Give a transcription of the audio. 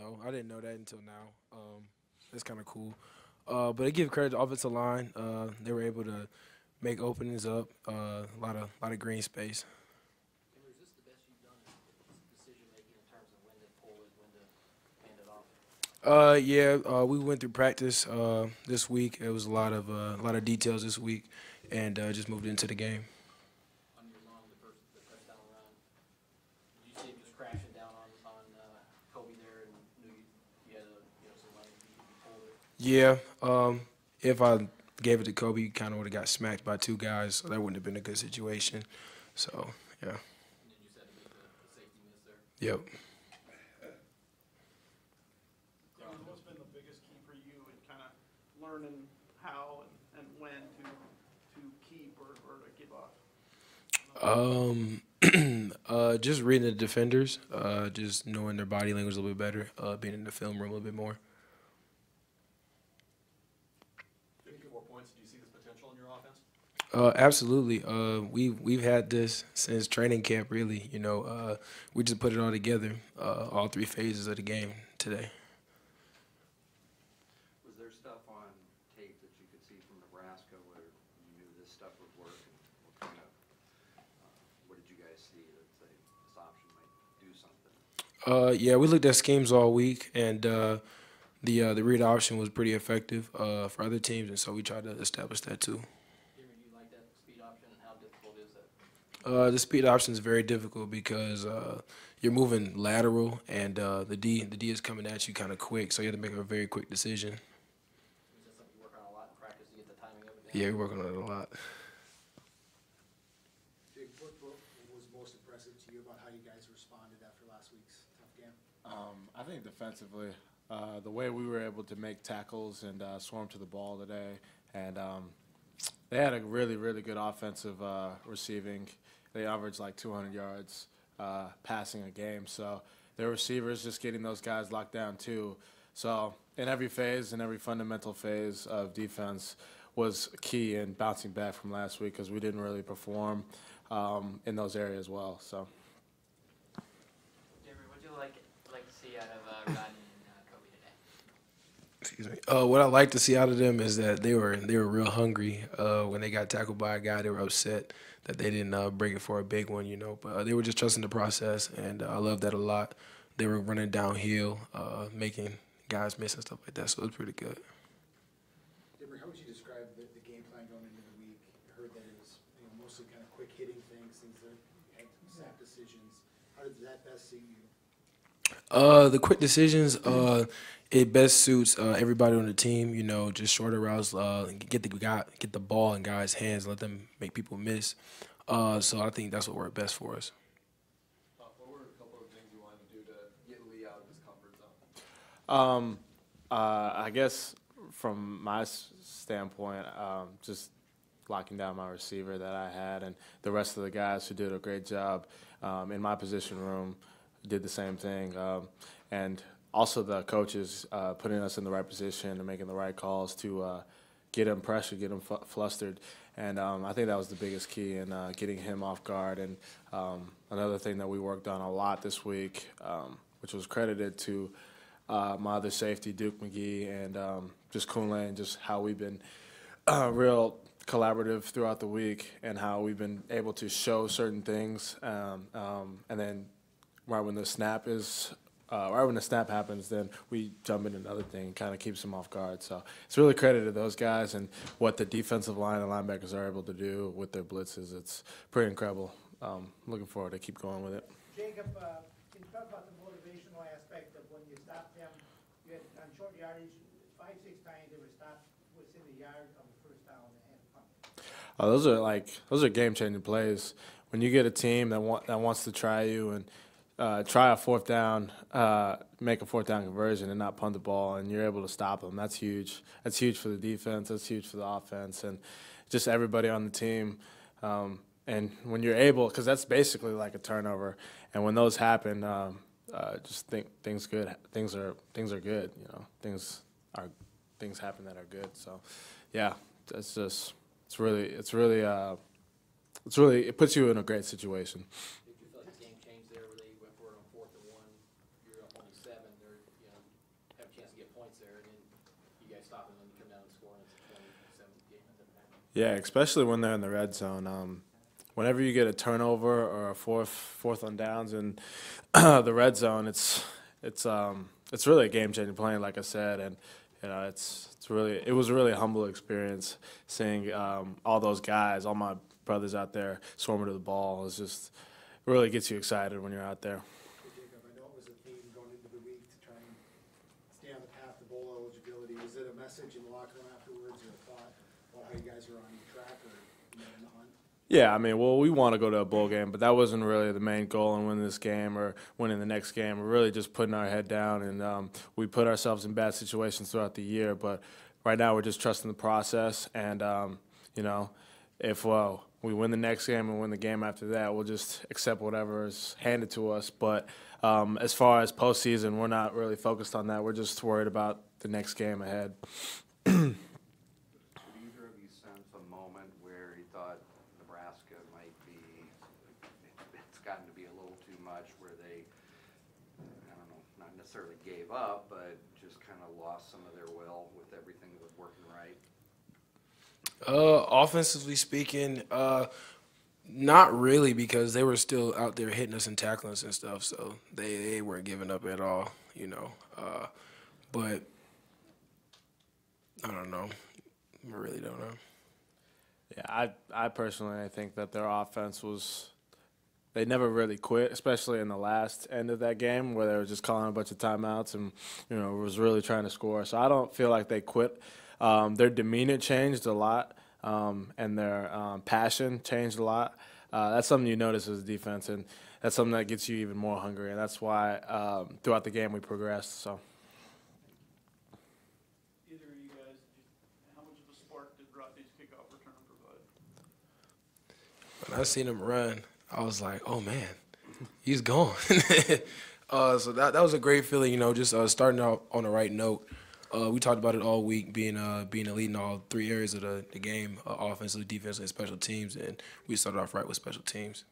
know. I didn't know that until now. That's kind of cool. But I give credit to the offensive line. They were able to make openings up. A lot of green space. Demry, is this the best you've done in decision making in terms of when to pull it, when to hand it off? Yeah, we went through practice this week. It was a lot of details this week, and just moved into the game. On your long, the touchdown run, did you see him just crashing down on Kobe there and knew you had some lane you pulled it? Yeah, if I gave it to Kobe, he kind of would have got smacked by two guys, so that wouldn't have been a good situation. So yeah, And then you just had to make the safety miss there. yep. What's been the biggest key for you in kind of learning how and when to keep or to give up? Just reading the defenders, just knowing their body language a little bit better, being in the film room a little bit more. Can you get more points? Do you see this potential in your offense? Absolutely. We've had this since training camp. Really, we just put it all together, all three phases of the game today. Was there stuff on tape that you could see from Nebraska where you knew this stuff would work? And what did you guys see that say this option might do something? Yeah, we looked at schemes all week, and the read option was pretty effective for other teams, and so we tried to establish that too. Demry, do you like that speed option, and how difficult is that? The speed option is very difficult because you're moving lateral, and the D is coming at you kind of quick, so you have to make a very quick decision. Is that something you work on a lot in practice to get the timing of it down? Yeah, we're working on it a lot. Jake, what was most impressive to you about how you guys responded after last week's tough game? I think defensively, the way we were able to make tackles and swarm to the ball today, and they had a really, really good offensive receiving. They averaged like 200 yards passing a game, so their receivers just getting those guys locked down too. So in every phase, in every fundamental phase of defense was key in bouncing back from last week because we didn't really perform in those areas well. So. Demry, what would you like to see out of Rodney and Kobe today? Excuse me. What I like to see out of them is that they were real hungry. When they got tackled by a guy, they were upset that they didn't break it for a big one, But they were just trusting the process, and I love that a lot. They were running downhill, making guys miss and stuff like that, so it was pretty good. Demry, how would you describe the game plan going into the week? I heard that it was mostly kind of quick hitting things that had snap decisions. How did that best suit you? The quick decisions, it best suits everybody on the team. Just shorter routes, get the ball in guys' hands, let them make people miss. So I think that's what worked best for us. What were a couple of things you wanted to do to get Lee out of his comfort zone? I guess from my standpoint, just locking down my receiver that I had, and the rest of the guys who did a great job in my position room did the same thing, and also the coaches putting us in the right position and making the right calls to get him pressured, get him flustered, and I think that was the biggest key in getting him off guard. And another thing that we worked on a lot this week, which was credited to my other safety, Duke McGee, and just Kunle, and just how we've been real collaborative throughout the week, and how we've been able to show certain things, and then right when the snap happens, then we jump in another thing, kind of keeps them off guard. So it's really credit to those guys and what the defensive line and linebackers are able to do with their blitzes. It's pretty incredible. Looking forward to keep going with it. Jacob, can you talk about the motivational aspect of when you stopped them? You had on short yardage, 5-6 times they were stopped within the yard on the first down and punt. Those are game-changing plays. When you get a team that wants to try you and try a fourth down, make a fourth down conversion and not punt the ball, and you're able to stop them, that's huge. That's huge for the defense. That's huge for the offense, and just everybody on the team. And when you're able, because that's basically like a turnover, and when those happen, just think things good. Things are good. Things happen that are good. So, yeah, it puts you in a great situation. Did you feel like the game changed there where they went for it on 4th and 1? You're up only 7. They're chance to get points there, and then you guys stop and then you come down and score, and it's a 27 game at that time. Yeah, especially when they're in the red zone. Whenever you get a turnover or a fourth on downs in the red zone, it's really a game changing play, like I said, and you know it was a really humble experience seeing all those guys, all my brothers out there swarming to the ball. It really gets you excited when you're out there. Hey, Jacob, I know it was a theme going into the week to try and stay on the path to bowl eligibility. Was it a message in the locker room afterwards, or a thought about how you guys are on track or in the hunt? Yeah, I mean, well, we want to go to a bowl game, but that wasn't really the main goal in winning this game or winning the next game. We're really just putting our head down, and we put ourselves in bad situations throughout the year. But right now, we're just trusting the process, and you know, if we win the next game and win the game after that, we'll just accept whatever is handed to us. But as far as postseason, we're not really focused on that. We're just worried about the next game ahead. Did either of you sense a moment where you thought Nebraska might be, it's gotten to be a little too much, where they, I don't know, not necessarily gave up, but just kind of lost some of their will with everything that was working right? Offensively speaking, not really, because they were still out there hitting us and tackling us and stuff, so they weren't giving up at all, you know. But I don't know. I really don't know. Yeah, I personally think that their offense they never really quit, especially in the last end of that game where they were just calling a bunch of timeouts and, you know, was really trying to score. So I don't feel like they quit. Their demeanor changed a lot, and their passion changed a lot. That's something you notice as a defense, and that's something that gets you even more hungry, and that's why throughout the game we progressed. So. Either of you guys, how much of a spark did Rodney's kickoff return provide? When I seen him run, I was like, oh, man, he's gone. So that was a great feeling, you know, just starting out on the right note. We talked about it all week, being elite in all three areas of the game, offensively, defensively, and special teams, and we started off right with special teams.